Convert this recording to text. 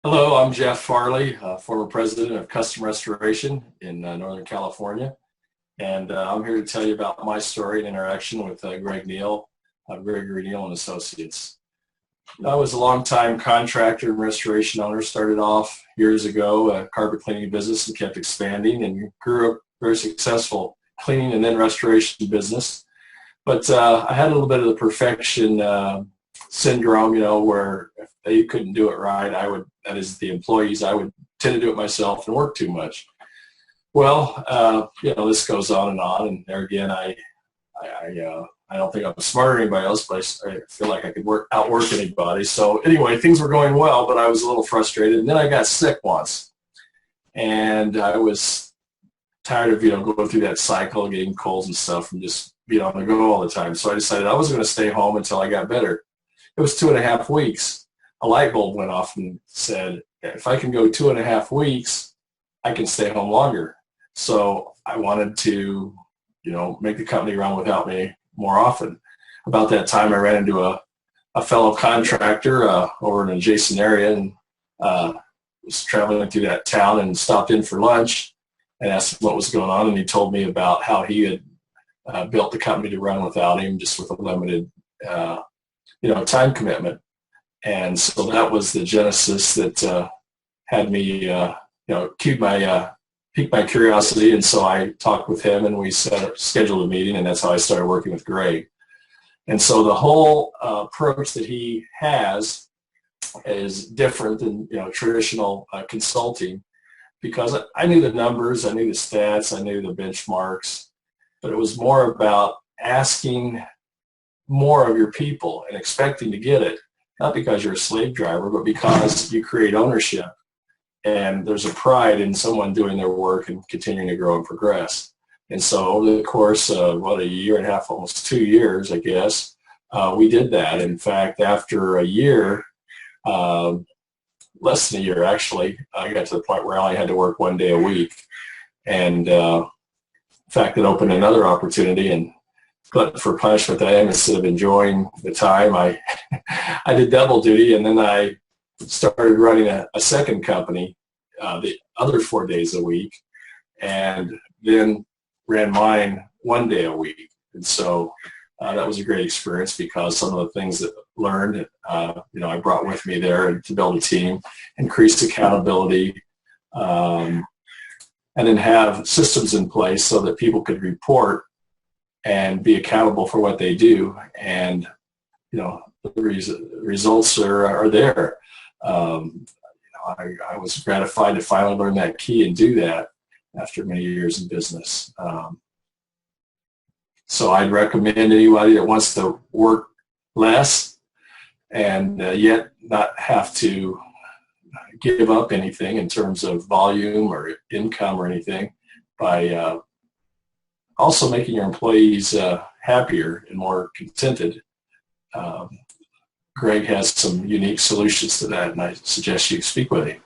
Hello, I'm Jeff Farley, former president of Custom Restoration in Northern California. And I'm here to tell you about my story and interaction with Greg Neal, Gregory Neal and Associates. I was a longtime contractor and restoration owner, started off years ago, a carpet cleaning business, and kept expanding and grew up very successful cleaning and then restoration business. But I had a little bit of the perfection syndrome, where if they couldn't do it right, that is the employees, I would tend to do it myself and work too much. Well, this goes on, and there again, I don't think I'm smarter than anybody else, but I feel like I could outwork anybody. So anyway, things were going well, but I was a little frustrated. And then I got sick once, and I was tired of going through that cycle of getting colds and stuff and just being on the go all the time. So I decided I was going to stay home until I got better. It was 2.5 weeks. A light bulb went off and said, if I can go 2.5 weeks, I can stay home longer. So I wanted to, make the company run without me more often. About that time, I ran into a fellow contractor over in an adjacent area, and was traveling through that town and stopped in for lunch and asked him what was going on. And he told me about how he had built the company to run without him, just with a limited time commitment. And so that was the genesis that had me, piqued my curiosity. And so I talked with him, and we scheduled a meeting, and that's how I started working with Greg. And so the whole approach that he has is different than traditional consulting, because I knew the numbers, I knew the stats, I knew the benchmarks, but it was more about asking more of your people and expecting to get it, not because you're a slave driver, but because you create ownership and there's a pride in someone doing their work and continuing to grow and progress. And so over the course of a year and a half, almost 2 years, I guess, we did that. In fact, after a year, less than a year actually, I got to the point where I only had to work 1 day a week. And in fact, it opened another opportunity, and but for punishment that I am, instead of enjoying the time, I did double duty, and then I started running a second company the other 4 days a week, and then ran mine 1 day a week. And so that was a great experience, because some of the things that I learned, I brought with me there to build a team, increase accountability, and then have systems in place so that people could report and be accountable for what they do, and the results are there. I was gratified to finally learn that key and do that after many years in business. So I'd recommend anybody that wants to work less and yet not have to give up anything in terms of volume or income or anything, by also making your employees happier and more contented. Greg has some unique solutions to that, and I suggest you speak with him.